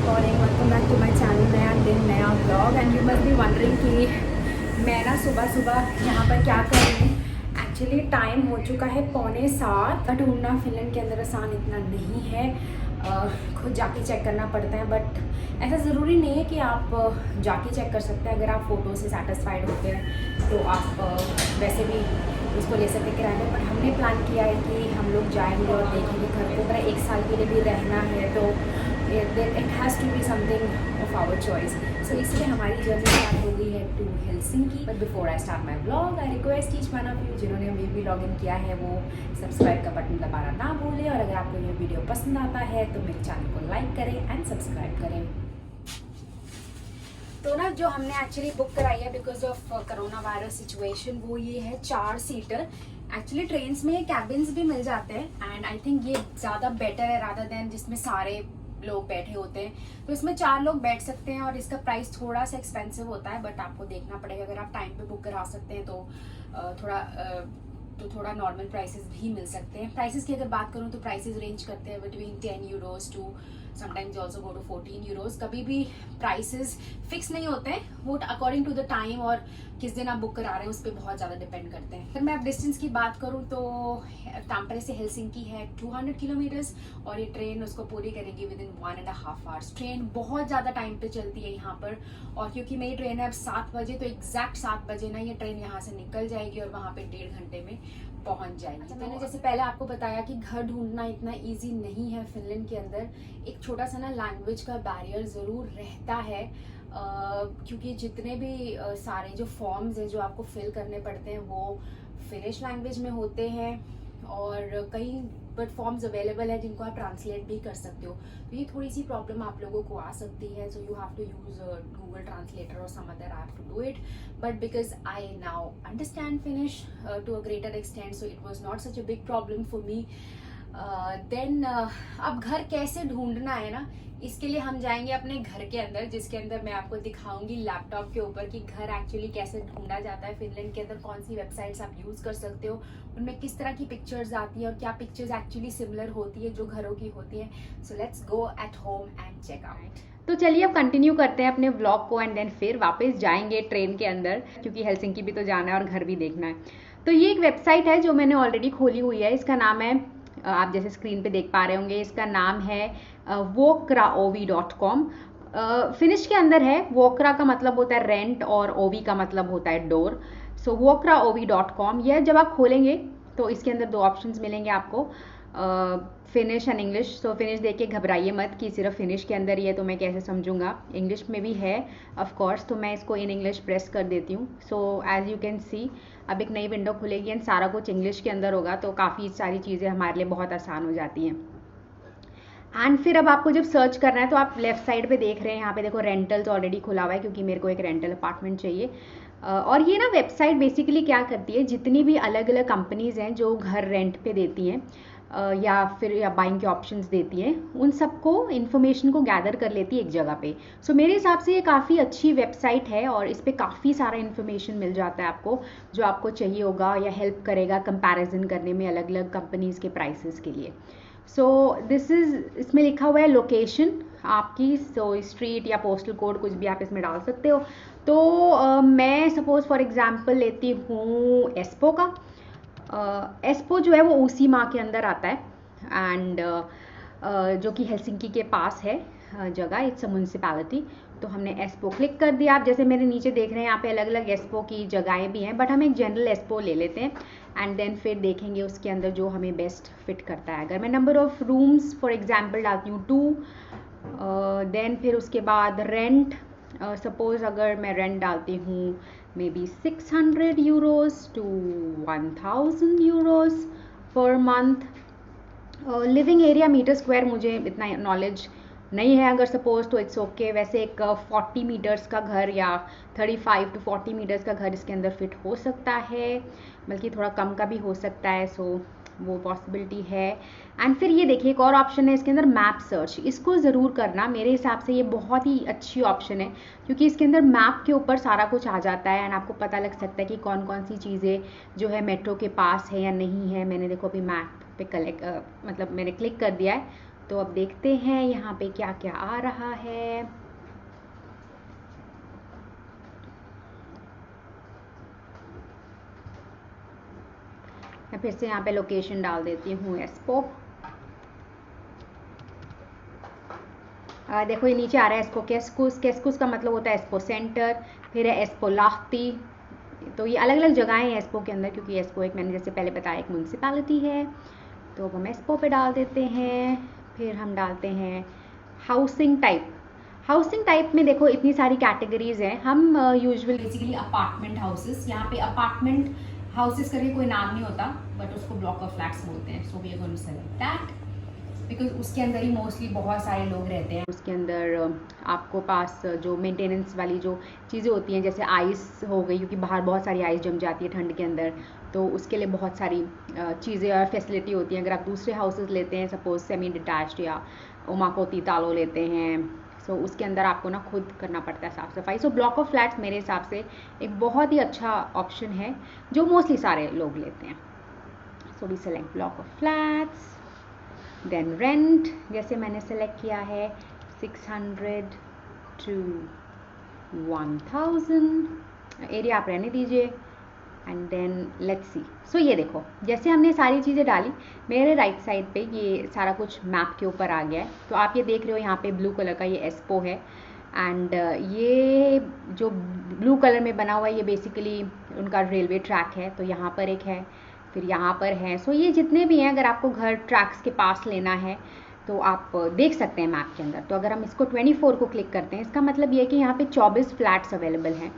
Morning, welcome back to my channel. नया दिन नया blog. And you must be wondering कि मैं ना सुबह सुबह यहाँ पर क्या कर रही हूँ। एक्चुअली टाइम हो चुका है 6:45। ढूंढना फिनलैंड के अंदर आसान इतना नहीं है, खुद जाके चेक करना पड़ता है। बट ऐसा ज़रूरी नहीं है कि आप जाके चेक कर सकते हैं। अगर आप फ़ोटो से सेटिस्फाइड होते हैं तो आप वैसे भी उसको ले सकते किराए में। पर हमने प्लान किया है कि हम लोग जाएंगे और देखेंगे घर को। अगर 1 साल के लिए भी रहना है तो it has to be something of our choice. So इसलिए हमारी जर्नी स्टार्ट हो गई है to Helsinki. But before I start my blog, I request each one of you जिन्होंने अभी भी लॉग इन किया है वो सब्सक्राइब का बटन दबाना ना भूलें। और अगर आपको ये वीडियो पसंद आता है तो मेरे चैनल को लाइक करें एंड सब्सक्राइब करें। तो ना जो हमने एक्चुअली बुक कराई है because of corona virus situation, वो ये है 4 सीटर। एक्चुअली ट्रेन्स में कैबिन्स भी मिल जाते हैं एंड आई थिंक ये ज़्यादा बेटर है रादर देन जिसमें सारे लोग बैठे होते हैं। तो इसमें 4 लोग बैठ सकते हैं और इसका प्राइस थोड़ा सा एक्सपेंसिव होता है, बट आपको देखना पड़ेगा। अगर आप टाइम पे बुक करा सकते हैं तो थोड़ा नॉर्मल प्राइसेस भी मिल सकते हैं। प्राइसेस की अगर बात करूँ तो प्राइसेस रेंज करते हैं between 10 euros to sometimes also go to 14 euros. कभी भी प्राइसेस फिक्स नहीं होते हैं, वो अकॉर्डिंग टू द टाइम और किस दिन आप बुक करा रहे हैं उस पर बहुत ज़्यादा डिपेंड करते हैं। अगर मैं अब डिस्टेंस की बात करूँ तो ताम्परे से हेलसिंकी है 200 किलोमीटर्स और ये ट्रेन उसको पूरी करेगी विद इन 1.5 आवर्स। ट्रेन बहुत ज़्यादा टाइम पे चलती है यहाँ पर, और क्योंकि मेरी ट्रेन है अब 7 बजे, तो एग्जैक्ट 7 बजे ना ये ट्रेन यहाँ से निकल जाएगी और वहाँ पे 1.5 घंटे में पहुंच जाएगी। अच्छा, मैंने जैसे पहले आपको बताया कि घर ढूंढना इतना इजी नहीं है फिनलैंड के अंदर। एक छोटा सा ना लैंग्वेज का बैरियर ज़रूर रहता है, क्योंकि जितने भी सारे जो फॉर्म्स हैं जो आपको फिल करने पड़ते हैं वो फिनिश लैंग्वेज में होते हैं, और कई बट फॉर्म्स अवेलेबल है जिनको आप ट्रांसलेट भी कर सकते हो। तो ये थोड़ी सी प्रॉब्लम आप लोगों को आ सकती है। So you have to use Google translator और some other app to do it. But because I now understand Finnish to a greater extent, so it was not such a big problem for me. Then अब घर कैसे ढूंढना है ना, इसके लिए हम जाएंगे अपने घर के अंदर, जिसके अंदर मैं आपको दिखाऊंगी लैपटॉप के ऊपर कि घर एक्चुअली कैसे ढूंढा जाता है फिनलैंड के अंदर। कौन सी वेबसाइट्स आप यूज कर सकते हो, उनमें किस तरह की पिक्चर्स आती है और क्या पिक्चर्स एक्चुअली सिमिलर होती है जो घरों की होती है। So let's go at home and check out. तो चलिए अब कंटिन्यू करते हैं अपने व्लॉग को एंड देन फिर वापस जाएंगे ट्रेन के अंदर, क्योंकि हेलसिंकी भी तो जाना है और घर भी देखना है। तो ये एक वेबसाइट है जो मैंने ऑलरेडी खोली हुई है। इसका नाम है, आप जैसे स्क्रीन पे देख पा रहे होंगे, इसका नाम है vuokraovi.com। फिनिश के अंदर है। वोकरा का मतलब होता है रेंट और ओवी का मतलब होता है डोर। सो vuokraovi.com। यह जब आप खोलेंगे तो इसके अंदर 2 ऑप्शंस मिलेंगे आपको, finish and English. So finish देख के घबराइए मत कि सिर्फ फिनिश के अंदर ही है तो मैं कैसे समझूंगा, इंग्लिश में भी है ऑफ कोर्स। तो मैं इसको इन इंग्लिश प्रेस कर देती हूँ। So as you can see अब एक नई विंडो खुलेगी एंड सारा कुछ इंग्लिश के अंदर होगा, तो काफ़ी सारी चीज़ें हमारे लिए बहुत आसान हो जाती हैं। एंड फिर अब आपको जब सर्च करना है तो आप लेफ्ट साइड पे देख रहे हैं, यहाँ पे देखो रेंटल्स ऑलरेडी खुला हुआ है क्योंकि मेरे को एक रेंटल अपार्टमेंट चाहिए। और ये ना वेबसाइट बेसिकली क्या करती है, जितनी भी अलग अलग कंपनीज हैं जो घर रेंट पे देती हैं या बाइंग के ऑप्शंस देती हैं, उन सबको इन्फॉर्मेशन को गैदर कर लेती है एक जगह पे। सो मेरे हिसाब से ये काफ़ी अच्छी वेबसाइट है और इस पर काफ़ी सारा इन्फॉर्मेशन मिल जाता है आपको जो आपको चाहिए होगा, या हेल्प करेगा कंपैरिजन करने में अलग अलग कंपनीज के प्राइसेस के लिए। सो दिस इज़, इसमें लिखा हुआ है लोकेशन आपकी, सो स्ट्रीट या पोस्टल कोड कुछ भी आप इसमें डाल सकते हो। तो मैं सपोज फॉर एग्जांपल लेती हूँ एस्पो का। एस्पो जो है वो उसी माह के अंदर आता है एंड जो कि हेलसिंकी के पास है जगह, इट्स अ म्यूनसिपैलिटी। तो हमने एस्पो क्लिक कर दिया। आप जैसे मेरे नीचे देख रहे हैं यहाँ पे अलग अलग एस्पो की जगहें भी हैं, बट हम एक जनरल एस्पो ले लेते हैं एंड देन फिर देखेंगे उसके अंदर जो हमें बेस्ट फिट करता है। अगर मैं number of rooms for example डालती हूँ 2, देन फिर उसके बाद रेंट, सपोज अगर मैं रेंट डालती हूँ maybe 600 euros to 1000 euros per month. Living area metre square मुझे इतना नॉलेज नहीं है, अगर सपोज तो इट्स ओके। वैसे एक 40 मीटर्स का घर या 35 टू 40 मीटर्स का घर इसके अंदर फिट हो सकता है, बल्कि थोड़ा कम का भी हो सकता है। सो वो पॉसिबिलिटी है। एंड फिर ये देखिए एक और ऑप्शन है इसके अंदर, मैप सर्च। इसको ज़रूर करना, मेरे हिसाब से ये बहुत ही अच्छी ऑप्शन है क्योंकि इसके अंदर मैप के ऊपर सारा कुछ आ जाता है एंड आपको पता लग सकता है कि कौन कौन सी चीज़ें जो है मेट्रो के पास है या नहीं है। मैंने देखो अभी मैप पे मैंने क्लिक कर दिया है तो अब देखते हैं यहाँ पे क्या क्या आ रहा है। मैं फिर से यहाँ पे लोकेशन डाल देती हूँ एस्पो। देखो ये नीचे आ रहा है एस्पो केस्कुस। केस्कुस का मतलब होता है एस्पो सेंटर, फिर है एस्पो लाफ्ती। तो ये अलग अलग जगहें हैं एस्पो के अंदर, क्योंकि एस्पो एक मैंने जैसे पहले बताया एक म्यूनसिपैलिटी है। तो अब हम एस्पो पे डाल देते हैं। फिर हम डालते हैं हाउसिंग टाइप। हाउसिंग टाइप में देखो इतनी सारी कैटेगरीज हैं। हम यूजुअली बेसिकली अपार्टमेंट हाउसेस, यहाँ पे अपार्टमेंट हाउसेस करके कोई नाम नहीं होता, बट उसको ब्लॉक ऑफ फ्लैट्स बोलते हैं। So we are going to select that because उसके अंदर ही मोस्टली बहुत सारे लोग रहते हैं। उसके अंदर आपको पास जो मेंटेनेंस वाली जो चीज़ें होती हैं, जैसे आइस हो गई, क्योंकि बाहर बहुत सारी आइस जम जाती है ठंड के अंदर, तो उसके लिए बहुत सारी चीज़ें और फैसिलिटी होती हैं। अगर आप दूसरे हाउसेस लेते हैं, सपोज सेमी डिटैच्ड या ओमाकोती तालो लेते हैं, सो उसके अंदर आपको ना खुद करना पड़ता है साफ़ सफाई। सो ब्लॉक ऑफ फ्लैट्स मेरे हिसाब से एक बहुत ही अच्छा ऑप्शन है जो मोस्टली सारे लोग लेते हैं। So we select block of flats, then rent जैसे मैंने सेलेक्ट किया है 600 to 1000। एरिया आप रहने दीजिए एंड देन लेट्स सी। सो ये देखो जैसे हमने सारी चीज़ें डाली, मेरे राइट साइड पे ये सारा कुछ मैप के ऊपर आ गया है। तो आप ये देख रहे हो यहाँ पे ब्लू कलर का ये एस्पो है, एंड ये जो ब्लू कलर में बना हुआ है ये बेसिकली उनका रेलवे ट्रैक है। तो यहाँ पर एक है, फिर यहाँ पर है। सो ये जितने भी हैं, अगर आपको घर ट्रैक्स के पास लेना है तो आप देख सकते हैं मैप के अंदर। तो अगर हम इसको 24 को क्लिक करते हैं, इसका मतलब ये है कि यहाँ पे 24 फ्लैट्स अवेलेबल हैं।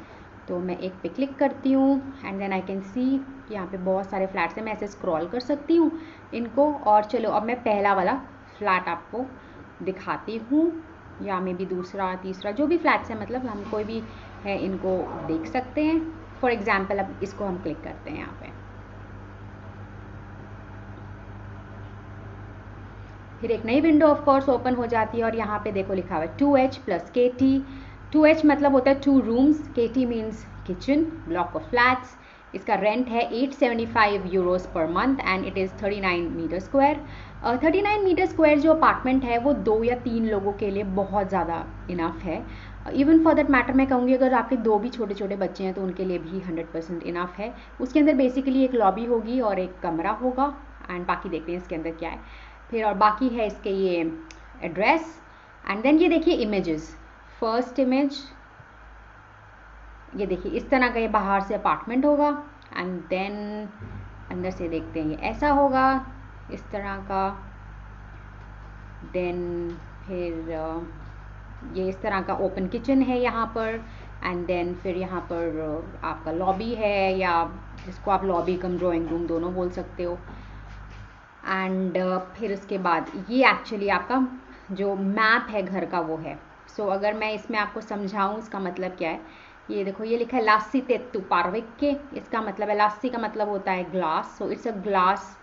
तो मैं एक पे क्लिक करती हूँ and then I can see यहाँ पे बहुत सारे फ्लैट्स हैं। मैं ऐसे स्क्रॉल कर सकती हूँ इनको, और चलो अब मैं पहला वाला फ्लैट आपको दिखाती हूँ, या मे भी दूसरा तीसरा जो भी फ्लैट्स हैं, मतलब हम कोई भी है इनको देख सकते हैं। फॉर एग्जाम्पल अब इसको हम क्लिक करते हैं यहाँ पे, फिर एक नई विंडो ऑफ कोर्स ओपन हो जाती है और यहाँ पे देखो लिखा हुआ है 2H + KT। 2H मतलब होता है 2 rooms, KT means kitchen. Block of flats, इसका रेंट है 875 euros per month and it is 39 metre square. 39 metre square जो अपार्टमेंट है वो 2 या 3 लोगों के लिए बहुत ज़्यादा इनफ है। इवन फॉर दैट मैटर मैं कहूँगी अगर आपके 2 भी छोटे छोटे बच्चे हैं तो उनके लिए भी 100% इनफ है। उसके अंदर बेसिकली एक लॉबी होगी और एक कमरा होगा, एंड बाकी देखते हैं इसके अंदर क्या है। फिर और बाकी है इसके ये एड्रेस, एंड देन ये देखिए इमेजेस। फर्स्ट इमेज ये देखिए इस तरह का ये बाहर से अपार्टमेंट होगा, एंड देन अंदर से देखते हैं ये ऐसा होगा इस तरह का। देन फिर ये इस तरह का ओपन किचन है यहाँ पर, एंड देन फिर यहाँ पर आपका लॉबी है, या जिसको आप लॉबी कम ड्राइंग रूम दोनों बोल सकते हो। एंड फिर उसके बाद ये एक्चुअली आपका जो मैप है घर का वो है। सो अगर मैं इसमें आपको समझाऊँ इसका मतलब क्या है, ये देखो ये लिखा है लास्सी तेत्तू पार्विक्के। इसका मतलब है, लास्सी का मतलब होता है glass, so it's a glass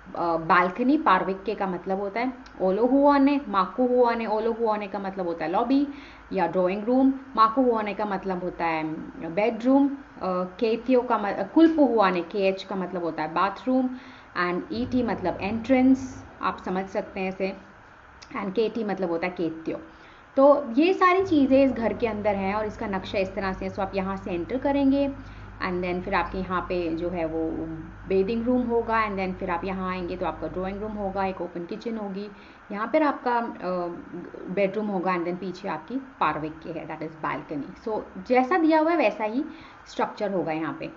balcony. पार्विक्के का मतलब होता है ओलो हुआने, माकू हुआने। ओलो हुआने का मतलब होता है लॉबी या ड्राइंग रूम, माकू हुआने का मतलब होता है बेडरूम, केथियो का कुल्पू हुआने KH का मतलब होता है बाथरूम, एंड ET मतलब एंट्रेंस, आप समझ सकते हैं इसे, एंड KT मतलब होता है केत्यो। तो ये सारी चीज़ें इस घर के अंदर हैं और इसका नक्शा इस तरह से है। सो आप यहाँ से एंटर करेंगे एंड देन फिर आपके यहाँ पे जो है वो बेडिंग रूम होगा, एंड देन फिर आप यहाँ आएंगे तो आपका ड्राइंग रूम होगा, एक ओपन किचन होगी, यहाँ पर आपका बेडरूम होगा, एंड देन पीछे आपकी पार्विक्के है, दैट इज़ बालकनी। सो जैसा दिया हुआ है वैसा ही स्ट्रक्चर होगा यहाँ पे।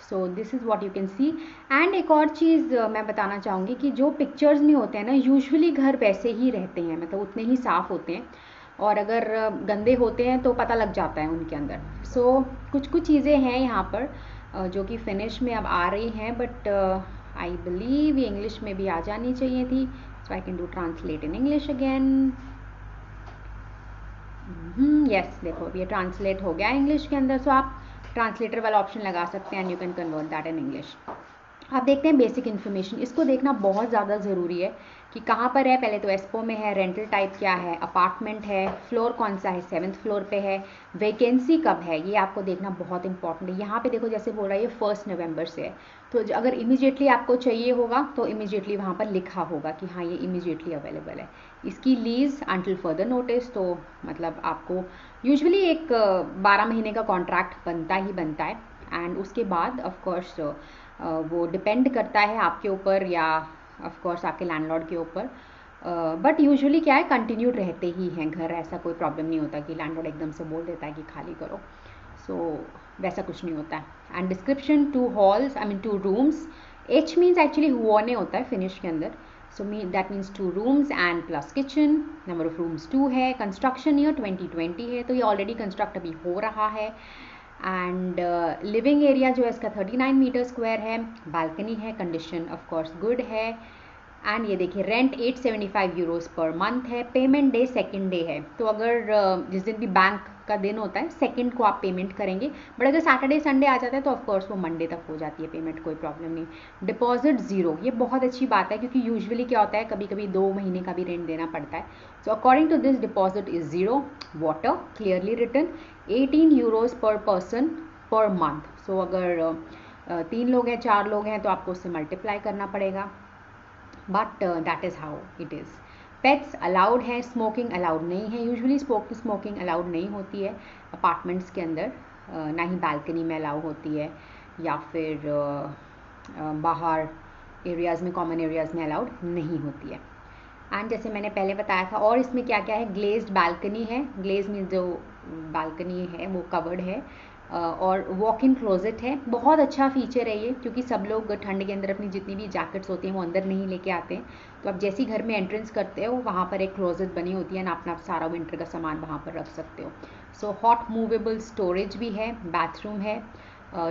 So this is what you can C. And एक और चीज़ मैं बताना चाहूँगी कि जो पिक्चर्स में होते हैं ना, यूजुअली घर वैसे ही रहते हैं, मतलब उतने ही साफ़ होते हैं, और अगर गंदे होते हैं तो पता लग जाता है उनके अंदर। सो कुछ कुछ चीज़ें हैं यहाँ पर जो कि फिनिश में अब आ रही हैं, बट आई बिलीव ये इंग्लिश में भी आ जानी चाहिए थी। So I can do translate in English again. Yes देखो ये ट्रांसलेट हो गया इंग्लिश के अंदर। सो आप ट्रांसलेटर वाला ऑप्शन लगा सकते हैं and you can convert that in English. आप देखते हैं बेसिक इन्फॉर्मेशन, इसको देखना बहुत ज़्यादा ज़रूरी है कि कहाँ पर है, पहले तो एस्पो में है, रेंटल टाइप क्या है, अपार्टमेंट है, फ्लोर कौन सा है, 7th फ्लोर पे है, वैकेंसी कब है, ये आपको देखना बहुत इंपॉर्टेंट है। यहाँ पे देखो जैसे बोल रहा है ये 1 नवंबर से है, तो अगर इमीडिएटली आपको चाहिए होगा तो इमीडिएटली वहाँ पर लिखा होगा कि हाँ ये इमीडिएटली अवेलेबल है। इसकी लीज अंटिल फर्दर नोटिस, तो मतलब आपको यूजुअली एक 12 महीने का कॉन्ट्रैक्ट बनता ही बनता है। एंड उसके बाद ऑफकोर्स वो डिपेंड करता है आपके ऊपर या ऑफ कोर्स आपके लैंडलॉर्ड के ऊपर, बट यूजुअली क्या है कंटिन्यूड रहते ही हैं घर, ऐसा कोई प्रॉब्लम नहीं होता कि लैंडलॉर्ड एकदम से बोल देता है कि खाली करो। सो वैसा कुछ नहीं होता है। And description 2 halls, I mean 2 rooms, H means actually हुआ नहीं होता है फिनिश के अंदर, so that means 2 rooms and plus kitchen, number of rooms 2 है, कंस्ट्रक्शन ईयर 2020 है, तो ये ऑलरेडी कंस्ट्रक्ट अभी हो रहा है। एंड लिविंग एरिया जो है इसका 39 मीटर स्क्वायर है, बालकनी है, कंडीशन ऑफ कोर्स गुड है। एंड ये देखिए रेंट 875 यूरोज पर मंथ है, पेमेंट डे 2nd डे है, तो अगर जिस दिन भी बैंक का दिन होता है 2nd को आप पेमेंट करेंगे, बट अगर सैटरडे संडे आ जाता है तो ऑफकोर्स वो मंडे तक हो जाती है पेमेंट, कोई प्रॉब्लम नहीं। डिपॉजिट 0, ये बहुत अच्छी बात है क्योंकि यूजुअली क्या होता है कभी कभी 2 महीने का भी रेंट देना पड़ता है। So according to this deposit is 0। Water clearly written 18 euros per person per month, so अगर 3 लोग हैं 4 लोग हैं तो आपको उससे मल्टीप्लाई करना पड़ेगा, but that is how it is. Pets allowed है, स्मोकिंग अलाउड नहीं है, यूजुअली स्मोकिंग अलाउड नहीं होती है अपार्टमेंट्स के अंदर, ना ही बालकनी में अलाउ होती है या फिर बाहर एरियाज़ में, कॉमन एरियाज़ में अलाउड नहीं होती है। एंड जैसे मैंने पहले बताया था, और इसमें क्या क्या है, ग्लेज्ड बालकनी है, ग्लेज मीन्स जो बालकनी है वो कवर्ड है, और वॉक इन क्लोजेट है। बहुत अच्छा फीचर है ये क्योंकि सब लोग ठंड के अंदर अपनी जितनी भी जैकेट्स होती हैं वो अंदर नहीं लेके आते हैं, तो आप जैसे ही घर में एंट्रेंस करते हो वहाँ पर एक क्लोजेट बनी होती है ना, अपना सारा विंटर का सामान वहाँ पर रख सकते हो। सो हॉट मूवेबल स्टोरेज भी है, बाथरूम है,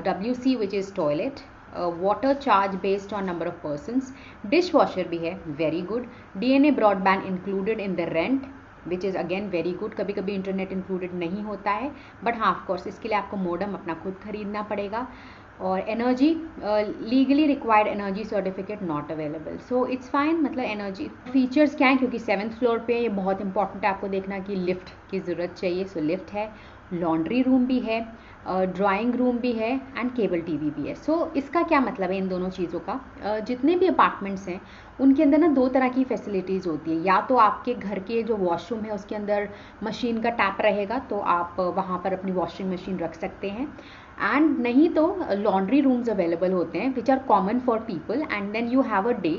WC which is toilet, water charge based on number of persons, dish washer भी है, very good, DNA broadband included in the rent which is again very good. कभी कभी internet included नहीं होता है, बट हाँ ऑफकोर्स इसके लिए आपको मोडम अपना खुद खरीदना पड़ेगा। और energy legally required energy certificate not available, so it's fine. मतलब एनर्जी फीचर्स क्या है, क्योंकि 7th फ्लोर पे ये बहुत इंपॉर्टेंट है आपको देखना कि लिफ्ट की ज़रूरत चाहिए, सो लिफ्ट है, लॉन्ड्री रूम भी है, ड्राइंग रूम भी है एंड केबल टीवी भी है। सो इसका क्या मतलब है इन दोनों चीज़ों का, जितने भी अपार्टमेंट्स हैं उनके अंदर ना 2 तरह की फैसिलिटीज़ होती है, या तो आपके घर के जो वॉशरूम है उसके अंदर मशीन का टैप रहेगा तो आप वहाँ पर अपनी वॉशिंग मशीन रख सकते हैं, एंड नहीं तो लॉन्ड्री रूम्स अवेलेबल होते हैं which are common for people, and then you have a day,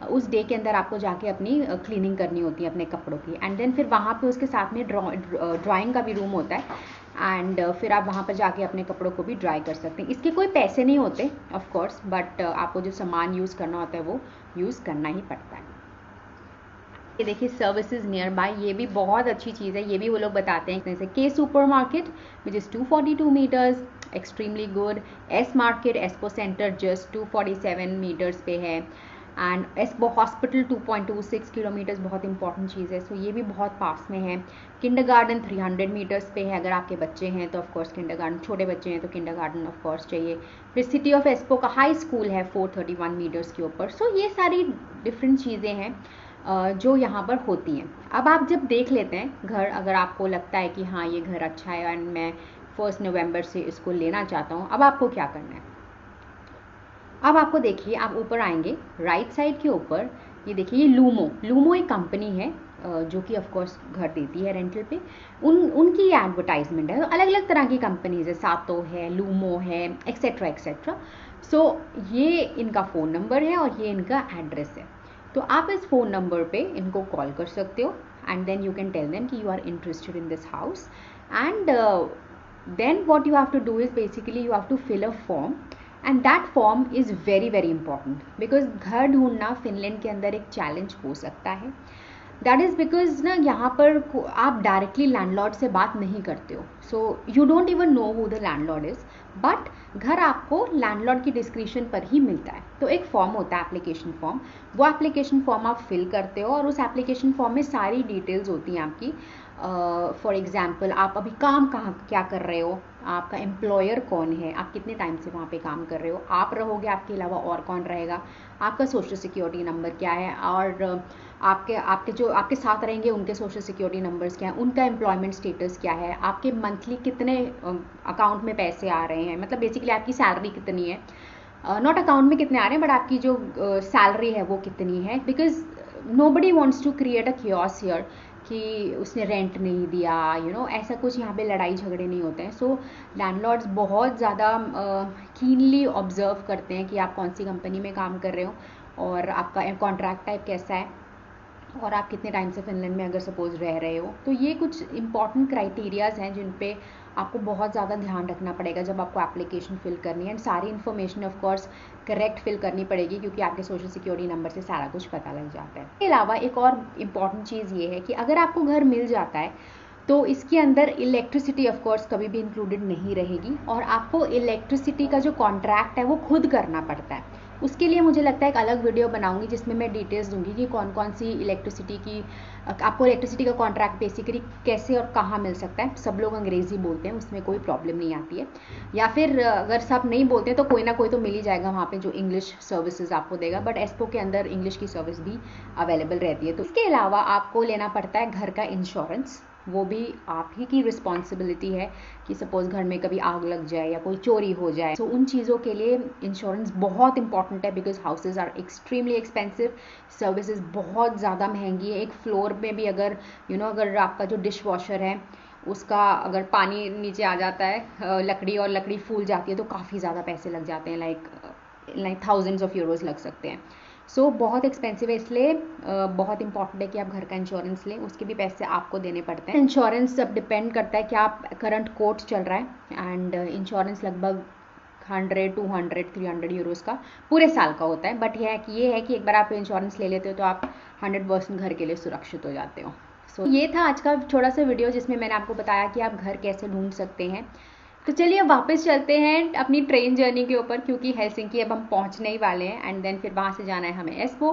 उस डे के अंदर आपको जाके अपनी क्लीनिंग करनी होती है अपने कपड़ों की, एंड देन फिर वहाँ पे उसके साथ में ड्राइंग का भी रूम होता है, एंड फिर आप वहाँ पर जाके अपने कपड़ों को भी ड्राई कर सकते हैं। इसके कोई पैसे नहीं होते ऑफ कोर्स, बट आपको जो सामान यूज़ करना होता है वो यूज़ करना ही पड़ता है। ये देखिए सर्विसेज नियर बाय, ये भी बहुत अच्छी चीज़ है, ये भी वो लोग बताते हैं जैसे के supermarket which is 242 metres, extremely good. S market Espoo centre just 247 metres पे है, एंड एस्पो हॉस्पिटल 2.26 किलोमीटर्स, बहुत इंपॉर्टेंट चीज़ है, सो ये भी बहुत पास में है। किंडरगार्टन 300 मीटर्स पे है, अगर आपके बच्चे हैं तो ऑफकोर्स किंडरगार्टन, छोटे बच्चे हैं तो किंडरगार्टन ऑफकोर्स चाहिए। फिर सिटी ऑफ एस्पो का हाई स्कूल है 431 मीटर्स के ऊपर, सो ये सारी डिफरेंट चीज़ें हैं जो यहाँ पर होती हैं। अब आप जब देख लेते हैं घर, अगर आपको लगता है कि हाँ ये घर अच्छा है एंड मैं 1 नवंबर से इसको लेना चाहता हूँ, अब आपको क्या करना है। अब आपको देखिए, आप ऊपर आएंगे राइट साइड के ऊपर, ये देखिए ये लूमो एक कंपनी है जो कि ऑफकोर्स घर देती है रेंटल पे, उनकी एडवर्टाइजमेंट है। अलग अलग तरह की कंपनीज है, सातो है, लूमो है, एक्सेट्रा एक्सेट्रा। सो ये इनका फ़ोन नंबर है और ये इनका एड्रेस है, तो आप इस फ़ोन नंबर पे इनको कॉल कर सकते हो, and then you can tell them कि you are interested in this house, and then what you have to do is basically you have to fill a form, and that form is very very important, because घर ढूंढना Finland के अंदर एक challenge हो सकता है। That is because ना यहाँ पर आप डायरेक्टली लैंडलॉर्ड से बात नहीं करते हो, so you don't even know who the landlord is, but घर आपको लैंडलॉर्ड की डिस्क्रिप्शन पर ही मिलता है। तो एक फॉर्म होता है एप्लीकेशन फॉर्म, वो एप्लीकेशन फॉर्म आप फिल करते हो और उस एप्लीकेशन फॉर्म में सारी डिटेल्स होती हैं आपकी। फॉर एग्जाम्पल आप अभी काम कहाँ क्या कर रहे हो, आपका एम्प्लॉयर कौन है, आप कितने टाइम से वहाँ पे काम कर रहे हो, आप रहोगे, आपके अलावा और कौन रहेगा, आपका सोशल सिक्योरिटी नंबर क्या है, और आपके आपके जो आपके साथ रहेंगे उनके सोशल सिक्योरिटी नंबर्स क्या हैं, उनका एम्प्लॉयमेंट स्टेटस क्या है, आपके मंथली कितने अकाउंट में पैसे आ रहे हैं, मतलब बेसिकली आपकी सैलरी कितनी है, नॉट अकाउंट में कितने आ रहे हैं बट आपकी जो सैलरी है वो कितनी है, because nobody wants to create a chaos here कि उसने रेंट नहीं दिया, ऐसा कुछ यहाँ पे लड़ाई झगड़े नहीं होते हैं। सो लैंडलॉर्ड्स बहुत ज़्यादा कीनली ऑब्जर्व करते हैं कि आप कौन सी कंपनी में काम कर रहे हो और आपका कॉन्ट्रैक्ट टाइप कैसा है और आप कितने टाइम से फिनलैंड में अगर सपोज रह रहे हो। तो ये कुछ इंपॉर्टेंट क्राइटेरियाज हैं जिन पे आपको बहुत ज़्यादा ध्यान रखना पड़ेगा जब आपको एप्लीकेशन फिल करनी है, एंड सारी information of course correct fill करनी पड़ेगी क्योंकि आपके सोशल सिक्योरिटी नंबर से सारा कुछ पता लग जाता है। इसके अलावा एक और इम्पॉर्टेंट चीज़ ये है कि अगर आपको घर मिल जाता है तो इसके अंदर इलेक्ट्रिसिटी ऑफ कोर्स कभी भी इंक्लूडेड नहीं रहेगी और आपको इलेक्ट्रिसिटी का जो कॉन्ट्रैक्ट है वो खुद करना पड़ता है। उसके लिए मुझे लगता है एक अलग वीडियो बनाऊंगी जिसमें मैं डिटेल्स दूंगी कि कौन कौन सी इलेक्ट्रिसिटी की आपको इलेक्ट्रिसिटी का कॉन्ट्रैक्ट बेसिकली कैसे और कहाँ मिल सकता है। सब लोग अंग्रेजी बोलते हैं, उसमें कोई प्रॉब्लम नहीं आती है, या फिर अगर सब नहीं बोलते हैं तो कोई ना कोई तो मिल ही जाएगा वहाँ पे जो इंग्लिश सर्विसेज आपको देगा, बट एस्पो के अंदर इंग्लिश की सर्विस भी अवेलेबल रहती है। तो इसके अलावा आपको लेना पड़ता है घर का इंश्योरेंस, वो भी आप ही की रिस्पॉन्सिबिलिटी है कि सपोज घर में कभी आग लग जाए या कोई चोरी हो जाए। तो उन चीज़ों के लिए इंश्योरेंस बहुत इंपॉर्टेंट है because houses are extremely expensive, services बहुत ज़्यादा महंगी है। एक फ्लोर में भी अगर अगर आपका जो डिश वॉशर है उसका अगर पानी नीचे आ जाता है लकड़ी और लकड़ी फूल जाती है तो काफ़ी ज़्यादा पैसे लग जाते हैं, लाइक थाउजेंड्स ऑफ यूरोज लग सकते हैं। सो बहुत एक्सपेंसिव है, इसलिए बहुत इंपॉर्टेंट है कि आप घर का इंश्योरेंस लें, उसके भी पैसे आपको देने पड़ते हैं। इंश्योरेंस सब डिपेंड करता है कि आप करंट कोर्ट चल रहा है, एंड इंश्योरेंस लगभग 100, 200, 300 यूरोज का पूरे साल का होता है। बट ये है कि एक बार आप इंश्योरेंस ले लेते हो तो आप 100% घर के लिए सुरक्षित हो जाते हो। सो ये था आज का छोटा सा वीडियो जिसमें मैंने आपको बताया कि आप घर कैसे ढूंढ सकते हैं। तो चलिए अब वापस चलते हैं अपनी ट्रेन जर्नी के ऊपर, क्योंकि हेलसिंकी अब हम पहुंचने ही वाले हैं, एंड देन फिर वहाँ से जाना है हमें एस्पो,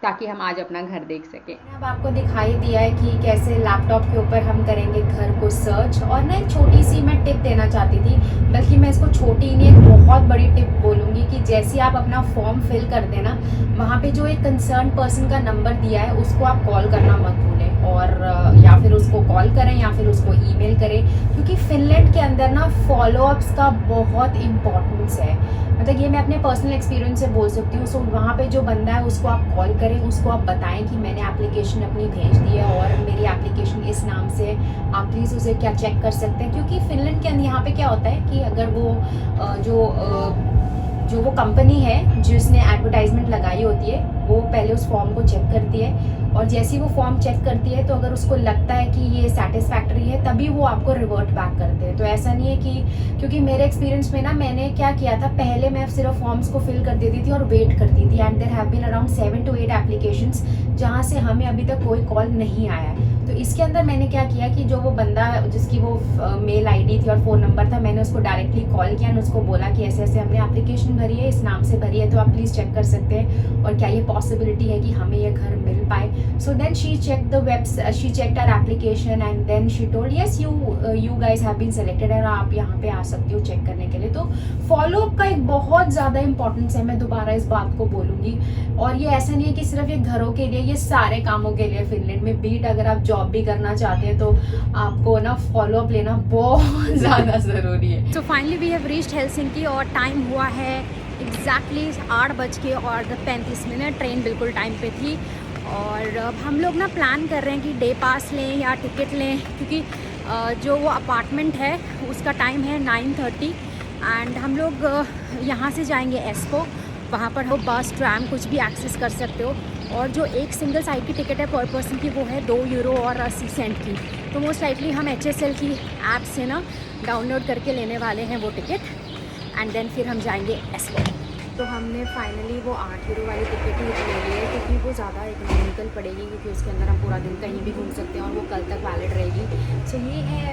ताकि हम आज अपना घर देख सकें। अब आपको दिखाई दिया है कि कैसे लैपटॉप के ऊपर हम करेंगे घर को सर्च, और ना एक छोटी सी मैं टिप देना चाहती थी, बल्कि मैं इसको छोटी नहीं एक बहुत बड़ी टिप बोलूँगी कि जैसे आप अपना फॉर्म फिल कर देना, वहाँ पे जो एक कंसर्न पर्सन का नंबर दिया है उसको आप कॉल करना मत भूलें, और या फिर उसको कॉल करें या फिर उसको ईमेल करें, क्योंकि फिनलैंड के अंदर ना फॉलोअप्स का बहुत इम्पोर्टेंस है। मतलब ये मैं अपने पर्सनल एक्सपीरियंस से बोल सकती हूँ। सो वहाँ पे जो बंदा है उसको आप कॉल करें, उसको आप बताएं कि मैंने एप्लीकेशन अपनी भेज दी है और मेरी एप्लीकेशन इस नाम से, आप प्लीज़ उसे क्या चेक कर सकते हैं। क्योंकि फिनलैंड के अंदर यहाँ पे क्या होता है कि अगर वो जो वो कंपनी है जिसने एडवर्टाइजमेंट लगाई होती है वो पहले उस फॉर्म को चेक करती है, और जैसे ही वो फॉर्म चेक करती है तो अगर उसको लगता है कि ये सेटिस्फैक्ट्री है तभी वो आपको रिवर्ट बैक करते हैं। तो ऐसा नहीं है कि, क्योंकि मेरे एक्सपीरियंस में ना मैंने क्या किया था, पहले मैं सिर्फ फॉर्म्स को फिल कर देती थी और वेट करती थी, and there have been around 7 to 8 applications जहाँ से हमें अभी तक कोई कॉल नहीं आया है। तो इसके अंदर मैंने क्या किया कि जो वो बंदा जिसकी वो मेल आईडी थी और फ़ोन नंबर था, मैंने उसको डायरेक्टली कॉल किया और उसको बोला कि ऐसे ऐसे हमने एप्लीकेशन भरी है, इस नाम से भरी है, तो आप प्लीज़ चेक कर सकते हैं और क्या ये पॉसिबिलिटी है कि हमें ये घर मिल पाए। So then she checked our application and then she told yes you guys have been selected, और आप यहाँ पे आ सकती हो चेक करने के लिए। तो फॉलोअप का एक बहुत ज़्यादा इंपॉर्टेंस है, मैं दोबारा इस बात को बोलूँगी। और ये ऐसा नहीं है कि सिर्फ ये घरों के लिए, ये सारे कामों के लिए फिनलैंड में, बीट अगर आप जॉब भी करना चाहते हैं तो आपको ना फॉलोअप लेना बहुत ज़्यादा ज़रूरी है। तो finally we have reached Helsinki और टाइम हुआ है एग्जैक्टली 8:35। ट्रेन बिल्कुल टाइम पे थी, और अब हम लोग ना प्लान कर रहे हैं कि डे पास लें या टिकट लें, क्योंकि जो वो अपार्टमेंट है उसका टाइम है 9:30, एंड हम लोग यहाँ से जाएंगे एस्पो, वहाँ पर हो बस ट्रैम कुछ भी एक्सेस कर सकते हो, और जो एक सिंगल साइड की टिकट है पर पर्सन की वो है 2 यूरो और 80 सेंट की। तो मोस्ट लाइकली हम HSL की ऐप से ना डाउनलोड करके लेने वाले हैं वो टिकट, एंड देन फिर हम जाएंगे एस्पो। तो हमने फाइनली वो 8 यूरो वाली टिकट ही ले ली है, क्योंकि वो ज़्यादा इकोनॉमिकल पड़ेगी, क्योंकि उसके अंदर हम पूरा दिन कहीं भी घूम सकते हैं और वो कल तक वैलिड रहेगी। सो ये है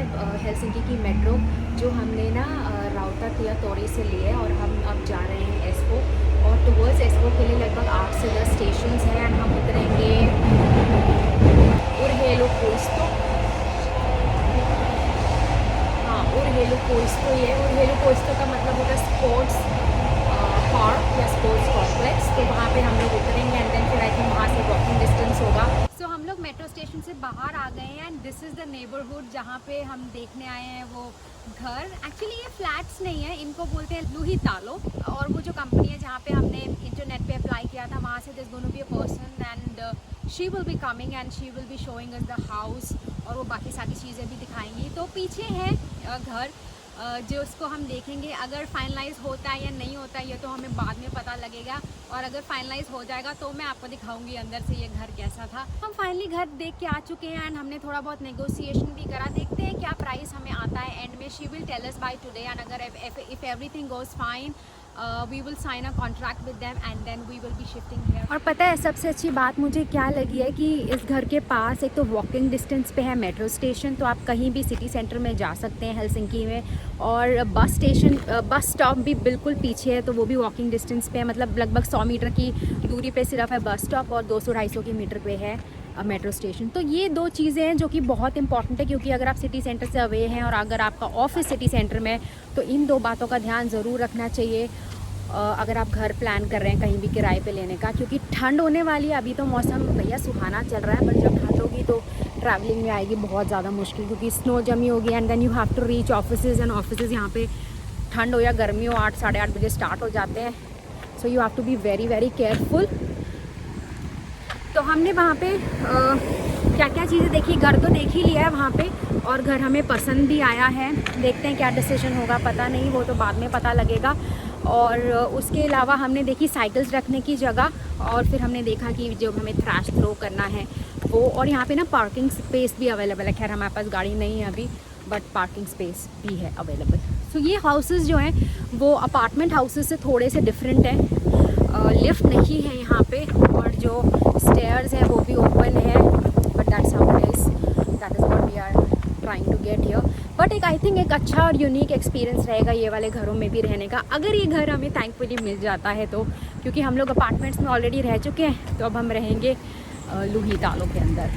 हेलसिंकी की मेट्रो जो हमने ना राउतातियातोरी से ली है, और हम अब जा रहे हैं एस्पो, और टुवर्ड्स एस्पो के लिए लगभग 8 से 10 स्टेशन हैं, एंड हम उतरेंगे उरहेलो पुइस्तो, हेलू पोस्टो ही है, और हेलू पोस्टो का मतलब होता है स्पोर्ट्स पार्क या स्पोर्ट्स कॉम्प्लेक्स। तो वहाँ पे हम लोग उतरेंगे एंड देन फिर आई थिंक वहाँ से वॉकिंग डिस्टेंस होगा। सो हम लोग मेट्रो स्टेशन से बाहर आ गए हैं and this is the neighbourhood जहाँ पे हम देखने आए हैं वो घर। एक्चुअली ये फ्लैट्स नहीं है, इनको बोलते हैं लूही तालो, और वो जो कंपनी है जहाँ पे हमने इंटरनेट पे अप्लाई किया था वहाँ से this gonna be a person and she will be coming and she will be showing us the house, और वो बाकी सारी चीज़ें भी दिखाएंगी। तो पीछे है घर जो उसको हम देखेंगे, अगर फाइनलाइज होता है या नहीं होता है ये तो हमें बाद में पता लगेगा, और अगर फाइनलाइज हो जाएगा तो मैं आपको दिखाऊंगी अंदर से ये घर कैसा था। हम फाइनली घर देख के आ चुके हैं एंड हमने थोड़ा बहुत नेगोशिएशन भी करा, देखते हैं क्या प्राइस हमें आता है एंड में। She will tell us by today and अगर if everything goes fine we will sign a contract with them and then we will be shifting here. और पता है सबसे अच्छी बात मुझे क्या लगी है कि इस घर के पास एक तो वॉकिंग डिस्टेंस पे है मेट्रो स्टेशन, तो आप कहीं भी सिटी सेंटर में जा सकते हैं हेलसिंकी में, और बस स्टॉप भी बिल्कुल पीछे है, तो वो भी वॉकिंग डिस्टेंस पे है, मतलब लगभग 100 मीटर की दूरी पे सिर्फ है बस स्टॉप, और 200-250 की मीटर पे है मेट्रो स्टेशन। तो ये दो चीज़ें हैं जो कि बहुत इंपॉर्टेंट है, क्योंकि अगर आप सिटी सेंटर से अवे हैं और अगर आपका ऑफिस सिटी सेंटर में, तो इन दो बातों का ध्यान ज़रूर रखना चाहिए अगर आप घर प्लान कर रहे हैं कहीं भी किराए पे लेने का, क्योंकि ठंड होने वाली है। अभी तो मौसम भैया सुहाना चल रहा है, बट जब ठंड होगी तो ट्रैवलिंग में आएगी बहुत ज़्यादा मुश्किल, क्योंकि स्नो जमी होगी and then you have to reach offices and offices यहाँ पे ठंड हो या गर्मी हो 8-8:30 बजे स्टार्ट हो जाते हैं, so you have to be very very careful. तो हमने वहाँ पे क्या क्या चीज़ें देखी, घर तो देख ही लिया है वहाँ पे, और घर हमें पसंद भी आया है। देखते हैं क्या डिसीजन होगा, पता नहीं, वो तो बाद में पता लगेगा। और उसके अलावा हमने देखी साइकिल्स रखने की जगह, और फिर हमने देखा कि जो हमें थ्रैश थ्रो करना है वो, और यहाँ पे ना पार्किंग स्पेस भी अवेलेबल है। खैर हमारे पास गाड़ी नहीं है अभी, बट पार्किंग स्पेस भी है अवेलेबल। सो ये हाउसेस जो हैं वो अपार्टमेंट हाउसेस से थोड़े से डिफरेंट हैं, लिफ्ट नहीं है यहाँ पे, और जो स्टेयर्स हैं वो भी ओपन है, but that's how it is, that is what we are trying to get here. But एक आई थिंक एक अच्छा और यूनिक एक्सपीरियंस रहेगा ये वाले घरों में भी रहने का, अगर ये घर हमें थैंकफुली मिल जाता है तो, क्योंकि हम लोग अपार्टमेंट्स में ऑलरेडी रह चुके हैं, तो अब हम रहेंगे लूही तालो के अंदर।